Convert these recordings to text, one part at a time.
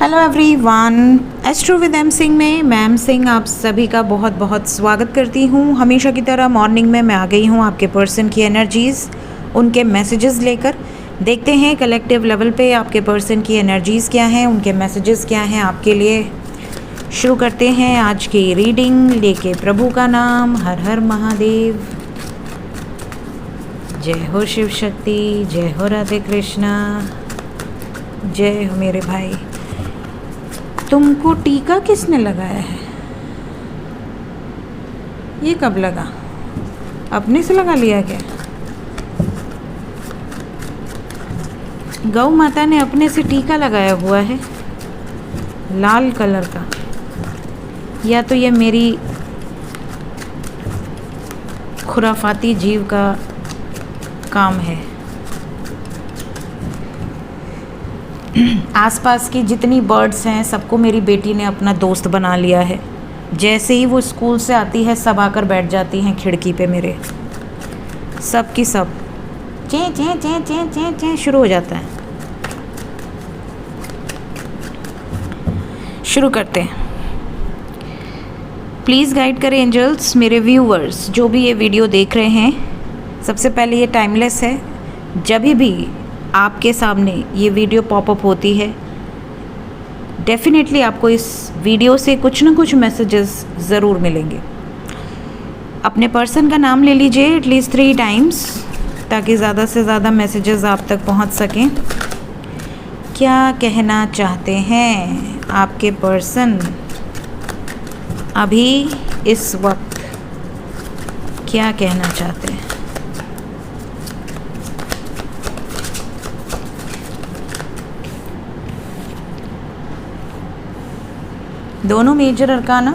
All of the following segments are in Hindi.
Hello everyone, astro with M Singh में मैम सिंह आप सभी का बहुत बहुत स्वागत करती हूँ। हमेशा की तरह मॉर्निंग में मैं आ गई हूँ आपके पर्सन की एनर्जीज़, उनके मैसेजेस लेकर। देखते हैं कलेक्टिव लेवल पे आपके पर्सन की एनर्जीज़ क्या हैं, उनके मैसेजेस क्या हैं आपके लिए। शुरू करते हैं आज की रीडिंग लेके प्रभु का नाम। हर हर महादेव। जय हो शिव शक्ति, जय हो राधे कृष्णा, जय हो मेरे भाई। तुमको टीका किसने लगाया है? ये कब लगा? अपने से लगा लिया क्या? गौ माता ने अपने से टीका लगाया हुआ है लाल कलर का, या तो ये मेरी खुराफाती जीव का काम है। आसपास की जितनी बर्ड्स हैं सबको मेरी बेटी ने अपना दोस्त बना लिया है। जैसे ही वो स्कूल से आती है सब आकर बैठ जाती हैं खिड़की पे मेरे, सब की सब चें चें चें चें चें चें शुरू हो जाता है। शुरू करते हैं। प्लीज़ गाइड करें एंजल्स मेरे व्यूवर्स जो भी ये वीडियो देख रहे हैं। सबसे पहले ये टाइमलेस है। जब भी आपके सामने ये वीडियो पॉपअप होती है डेफिनेटली आपको इस वीडियो से कुछ ना कुछ मैसेजेस ज़रूर मिलेंगे। अपने पर्सन का नाम ले लीजिए एटलीस्ट 3 टाइम्स ताकि ज़्यादा से ज़्यादा मैसेजेस आप तक पहुंच सकें। क्या कहना चाहते हैं आपके पर्सन अभी इस वक्त? क्या कहना चाहते हैं? दोनों major arcana.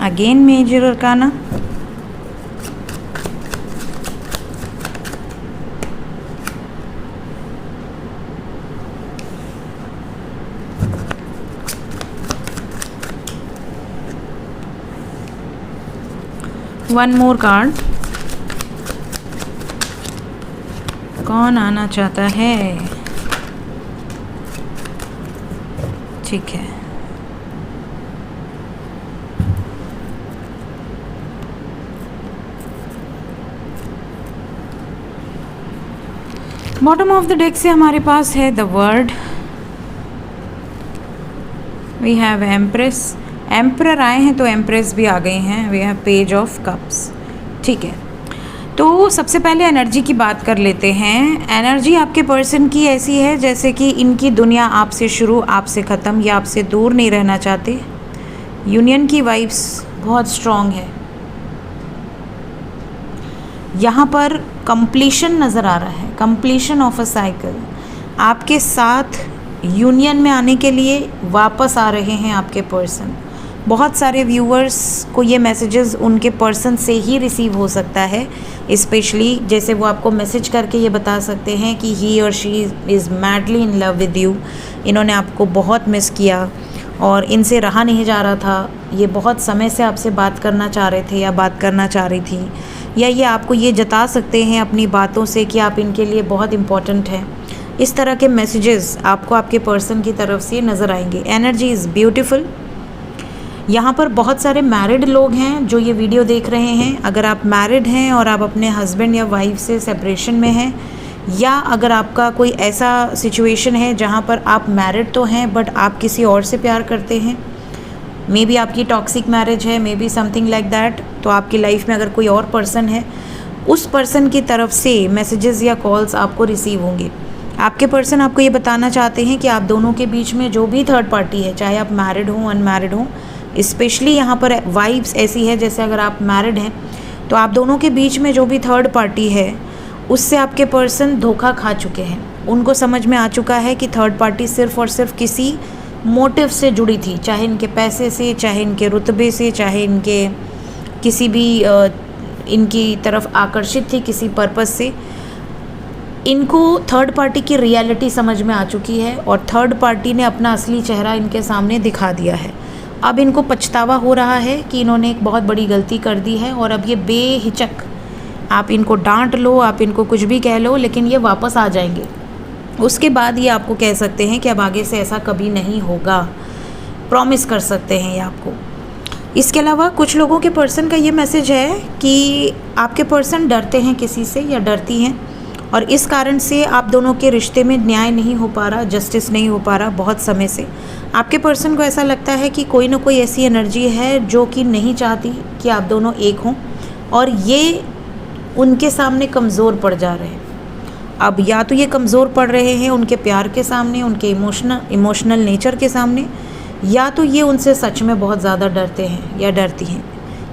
Again major arcana. One more card. कौन आना चाहता है? ठीक है। बॉटम ऑफ द डेक से हमारे पास है the world. We have empress. Emperor आए हैं तो एम्प्रेस भी आ गई हैं। We have page of cups. ठीक है, तो सबसे पहले एनर्जी की बात कर लेते हैं। एनर्जी आपके पर्सन की ऐसी है जैसे कि इनकी दुनिया आपसे शुरू आपसे ख़त्म, या आपसे दूर नहीं रहना चाहते। यूनियन की वाइब्स बहुत स्ट्रॉन्ग है। यहाँ पर कंप्लीशन नज़र आ रहा है, कंप्लीशन ऑफ अ साइकिल। आपके साथ यूनियन में आने के लिए वापस आ रहे हैं आपके पर्सन। बहुत सारे व्यूअर्स को ये मैसेजेस उनके पर्सन से ही रिसीव हो सकता है, स्पेशली जैसे वो आपको मैसेज करके ये बता सकते हैं कि ही और she is madly in love with you. इन्होंने आपको बहुत मिस किया और इनसे रहा नहीं जा रहा था। ये बहुत समय से आपसे बात करना चाह रहे थे या बात करना चाह रही थी, या ये आपको ये जता सकते हैं अपनी बातों से कि आप इनके लिए बहुत इम्पॉर्टेंट हैं। इस तरह के मैसेजेस आपको आपके पर्सन की तरफ से नज़र आएंगे। Energy is beautiful. यहाँ पर बहुत सारे मैरिड लोग हैं जो ये वीडियो देख रहे हैं। अगर आप मैरिड हैं और आप अपने हस्बैंड या वाइफ से सेपरेशन में हैं, या अगर आपका कोई ऐसा सिचुएशन है जहाँ पर आप मैरिड तो हैं बट आप किसी और से प्यार करते हैं, मे बी आपकी टॉक्सिक मैरिज है, may be something like that, तो आपकी लाइफ में अगर कोई और पर्सन है, उस पर्सन की तरफ से मैसेजेस या कॉल्स आपको रिसीव होंगे। आपके पर्सन आपको ये बताना चाहते हैं कि आप दोनों के बीच में जो भी थर्ड पार्टी है, चाहे आप मैरिड हों अनमैरिड हों, स्पेशली यहाँ पर वाइब्स ऐसी है जैसे अगर आप मैरिड हैं तो आप दोनों के बीच में जो भी थर्ड पार्टी है उससे आपके पर्सन धोखा खा चुके हैं। उनको समझ में आ चुका है कि थर्ड पार्टी सिर्फ़ और सिर्फ किसी मोटिव से जुड़ी थी, चाहे इनके पैसे से, चाहे इनके रुतबे से, चाहे इनके किसी भी इनकी तरफ आकर्षित थी किसी पर्पस से। इनको थर्ड पार्टी की रियलिटी समझ में आ चुकी है और थर्ड पार्टी ने अपना असली चेहरा इनके सामने दिखा दिया है। अब इनको पछतावा हो रहा है कि इन्होंने एक बहुत बड़ी गलती कर दी है और अब ये बेहिचक आप इनको डांट लो, आप इनको कुछ भी कह लो, लेकिन ये वापस आ जाएंगे। उसके बाद ये आपको कह सकते हैं कि अब आगे से ऐसा कभी नहीं होगा, प्रॉमिस कर सकते हैं ये आपको। इसके अलावा कुछ लोगों के पर्सन का ये मैसेज है कि आपके पर्सन डरते हैं किसी से या डरती हैं, और इस कारण से आप दोनों के रिश्ते में न्याय नहीं हो पा रहा, जस्टिस नहीं हो पा रहा बहुत समय से। आपके पर्सन को ऐसा लगता है कि कोई ना कोई ऐसी एनर्जी है जो कि नहीं चाहती कि आप दोनों एक हों, और ये उनके सामने कमज़ोर पड़ जा रहे हैं। अब या तो ये कमज़ोर पड़ रहे हैं उनके प्यार के सामने, उनके इमोशनल नेचर के सामने, या तो ये उनसे सच में बहुत ज़्यादा डरते हैं या डरती हैं।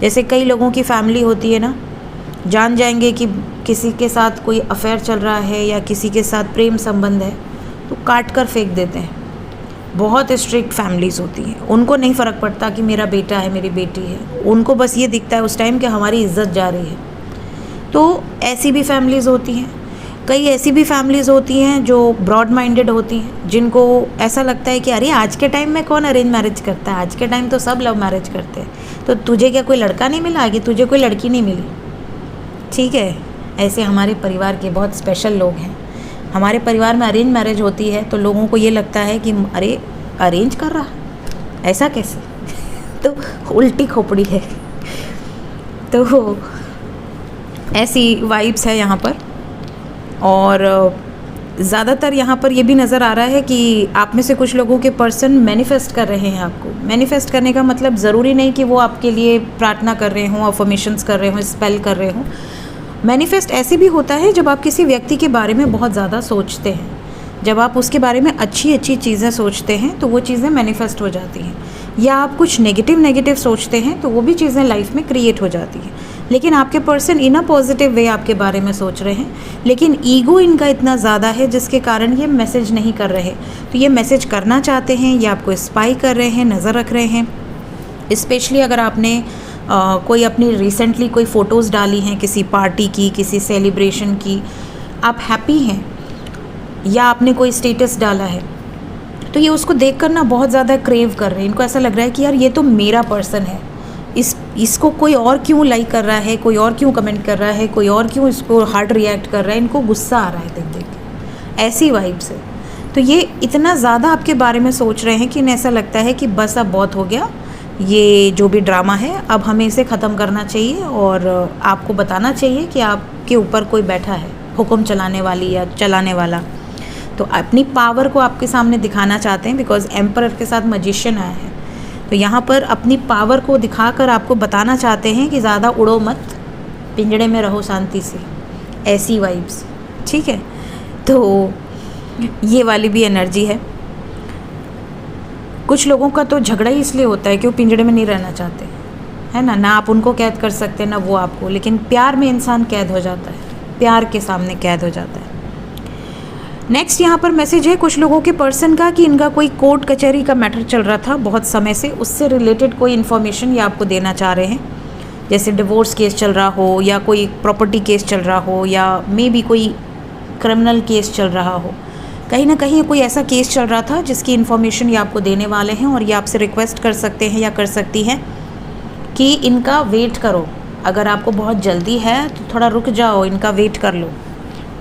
जैसे कई लोगों की फैमिली होती है ना, जान जाएंगे कि किसी के साथ कोई अफेयर चल रहा है या किसी के साथ प्रेम संबंध है तो काट कर फेंक देते हैं। बहुत स्ट्रिक्ट फैमिलीज़ होती हैं, उनको नहीं फ़र्क पड़ता कि मेरा बेटा है मेरी बेटी है, उनको बस ये दिखता है उस टाइम कि हमारी इज्जत जा रही है। तो ऐसी भी फैमिलीज़ होती हैं। कई ऐसी भी फैमिलीज़ होती हैं जो ब्रॉड माइंडेड होती हैं, जिनको ऐसा लगता है कि अरे आज के टाइम में कौन अरेंज मैरिज करता है, आज के टाइम तो सब लव मैरिज करते हैं, तो तुझे क्या कोई लड़का नहीं मिला, कि तुझे कोई लड़की नहीं मिली। ठीक है, ऐसे हमारे परिवार के बहुत स्पेशल लोग हैं। हमारे परिवार में अरेंज मैरिज होती है तो लोगों को ये लगता है कि अरे अरेंज कर रहा, ऐसा कैसे तो उल्टी खोपड़ी है। तो ऐसी वाइब्स है यहाँ पर। और ज़्यादातर यहाँ पर ये भी नज़र आ रहा है कि आप में से कुछ लोगों के पर्सन मैनिफेस्ट कर रहे हैं आपको। मैनिफेस्ट करने का मतलब ज़रूरी नहीं कि वो आपके लिए प्रार्थना कर रहे हों, अफर्मेशंस कर रहे हों, स्पेल कर रहे हों। मैनिफेस्ट ऐसे भी होता है जब आप किसी व्यक्ति के बारे में बहुत ज़्यादा सोचते हैं, जब आप उसके बारे में अच्छी अच्छी चीज़ें सोचते हैं तो वो चीज़ें मैनिफेस्ट हो जाती हैं, या आप कुछ नेगेटिव सोचते हैं तो वो भी चीज़ें लाइफ में क्रिएट हो जाती हैं। लेकिन आपके person in a positive way आपके बारे में सोच रहे हैं, लेकिन ईगो इनका इतना ज़्यादा है जिसके कारण ये मैसेज नहीं कर रहे। तो ये मैसेज करना चाहते हैं, ये आपको स्पाई कर रहे हैं, नज़र रख रहे हैं। स्पेशली अगर आपने कोई अपनी रिसेंटली कोई फ़ोटोज़ डाली हैं किसी पार्टी की, किसी सेलिब्रेशन की, आप हैप्पी हैं, या आपने कोई स्टेटस डाला है, तो ये उसको देख कर ना बहुत ज़्यादा क्रेव कर रहे हैं। इनको ऐसा लग रहा है कि यार ये तो मेरा पर्सन है, इसको कोई और क्यों लाइक कर रहा है, कोई और क्यों कमेंट कर रहा है, कोई और क्यों इसको हार्ड रिएक्ट कर रहा है, इनको गुस्सा आ रहा है देख देख के, ऐसी वाइब से। तो ये इतना ज़्यादा आपके बारे में सोच रहे हैं कि इन्हें ऐसा लगता है कि बस अब बहुत हो गया, ये जो भी ड्रामा है अब हमें इसे ख़त्म करना चाहिए, और आपको बताना चाहिए कि आपके ऊपर कोई बैठा है, हुक्म चलाने वाली या चलाने वाला। तो अपनी पावर को आपके सामने दिखाना चाहते हैं, बिकॉज एम्परर के साथ मैजिशियन आया है। तो यहाँ पर अपनी पावर को दिखाकर आपको बताना चाहते हैं कि ज़्यादा उड़ो मत, पिंजड़े में रहो शांति से, ऐसी वाइब्स। ठीक है, तो ये वाली भी एनर्जी है। कुछ लोगों का तो झगड़ा ही इसलिए होता है कि वो पिंजड़े में नहीं रहना चाहते, है ना। ना आप उनको कैद कर सकते ना वो आपको, लेकिन प्यार में इंसान कैद हो जाता है, प्यार के सामने कैद हो जाता है। नेक्स्ट यहाँ पर मैसेज है कुछ लोगों के पर्सन का कि इनका कोई कोर्ट कचहरी का मैटर चल रहा था बहुत समय से, उससे रिलेटेड कोई इन्फॉर्मेशन ये आपको देना चाह रहे हैं। जैसे डिवोर्स केस चल रहा हो, या कोई प्रॉपर्टी केस चल रहा हो, या मे बी कोई क्रिमिनल केस चल रहा हो। कहीं ना कहीं कोई ऐसा केस चल रहा था जिसकी इन्फॉर्मेशन ये आपको देने वाले हैं, और ये आपसे रिक्वेस्ट कर सकते हैं या कर सकती हैं कि इनका वेट करो। अगर आपको बहुत जल्दी है तो थोड़ा रुक जाओ, इनका वेट कर लो।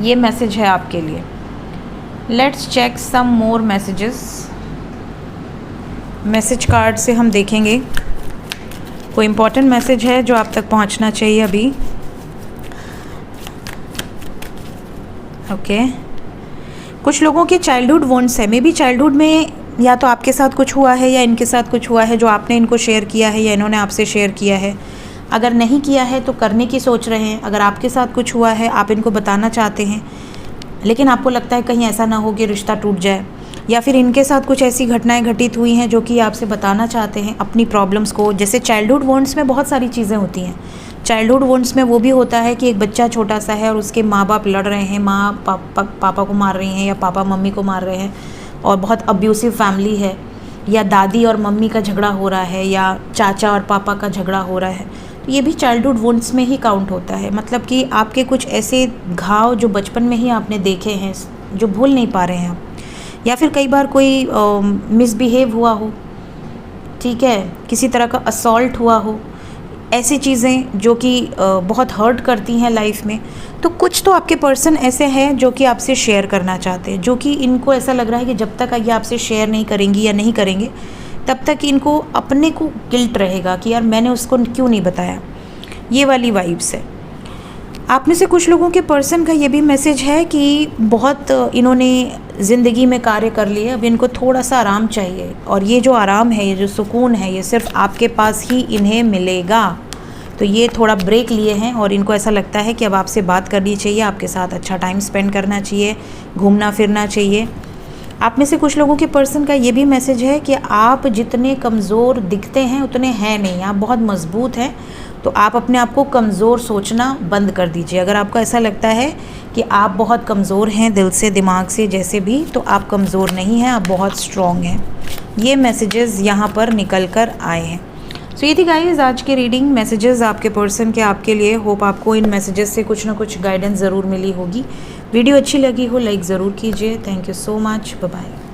ये मैसेज है आपके लिए। Let's check some more messages. Message card से हम देखेंगे कोई इम्पोर्टेंट मैसेज है जो आप तक पहुंचना चाहिए अभी। ओके, कुछ लोगों के चाइल्डहुड वॉन्ट्स है, मे बी चाइल्डहुड में या तो आपके साथ कुछ हुआ है या इनके साथ कुछ हुआ है जो आपने इनको शेयर किया है या इन्होंने आपसे शेयर किया है। अगर नहीं किया है तो करने की सोच रहे हैं। अगर आपके साथ कुछ हुआ है, आप इनको बताना चाहते हैं, लेकिन आपको लगता है कहीं ऐसा ना हो कि रिश्ता टूट जाए, या फिर इनके साथ कुछ ऐसी घटनाएं घटित हुई हैं जो कि आपसे बताना चाहते हैं अपनी प्रॉब्लम्स को। जैसे चाइल्डहुड वॉन्ट्स में बहुत सारी चीज़ें होती हैं। चाइल्डहुड वॉन्ट्स में वो भी होता है कि एक बच्चा छोटा सा है और उसके माँ बाप लड़ रहे हैं, माँ पापा को मार रही हैं या पापा मम्मी को मार रहे हैं, और बहुत अब्यूसिव फैमिली है, या दादी और मम्मी का झगड़ा हो रहा है, या चाचा और पापा का झगड़ा हो रहा है। तो ये भी चाइल्डहुड वॉन्ट्स में ही काउंट होता है। मतलब कि आपके कुछ ऐसे घाव जो बचपन में ही आपने देखे हैं जो भूल नहीं पा रहे हैं आप, या फिर कई बार कोई मिसबिहेव हुआ हो, ठीक है, किसी तरह का असॉल्ट हुआ हो, ऐसी चीज़ें जो कि बहुत हर्ट करती हैं लाइफ में। तो कुछ तो आपके पर्सन ऐसे हैं जो कि आपसे शेयर करना चाहते हैं, जो कि इनको ऐसा लग रहा है कि जब तक ये आपसे शेयर नहीं करेंगी या नहीं करेंगे तब तक इनको अपने को गिल्ट रहेगा कि यार मैंने उसको क्यों नहीं बताया। ये वाली वाइब्स है। आप में से कुछ लोगों के पर्सन का ये भी मैसेज है कि बहुत इन्होंने ज़िंदगी में कार्य कर लिए, अब इनको थोड़ा सा आराम चाहिए, और ये जो आराम है, ये जो सुकून है, ये सिर्फ आपके पास ही इन्हें मिलेगा। तो ये थोड़ा ब्रेक लिए हैं और इनको ऐसा लगता है कि अब आपसे बात करनी चाहिए, आपके साथ अच्छा टाइम स्पेंड करना चाहिए, घूमना फिरना चाहिए। आप में से कुछ लोगों के पर्सन का ये भी मैसेज है कि आप जितने कमज़ोर दिखते हैं उतने हैं नहीं, आप बहुत मजबूत हैं। तो आप अपने आप को कमज़ोर सोचना बंद कर दीजिए। अगर आपको ऐसा लगता है कि आप बहुत कमज़ोर हैं दिल से, दिमाग से, जैसे भी, तो आप कमज़ोर नहीं हैं, आप बहुत स्ट्रॉन्ग हैं। ये मैसेजेस यहाँ पर निकल कर आए हैं। सो ये थी गाइस आज की रीडिंग, मैसेजेस आपके पर्सन के आपके लिए। होप आपको इन मैसेजेस से कुछ ना कुछ गाइडेंस ज़रूर मिली होगी। वीडियो अच्छी लगी हो लाइक ज़रूर कीजिए। Thank you so much, bye bye.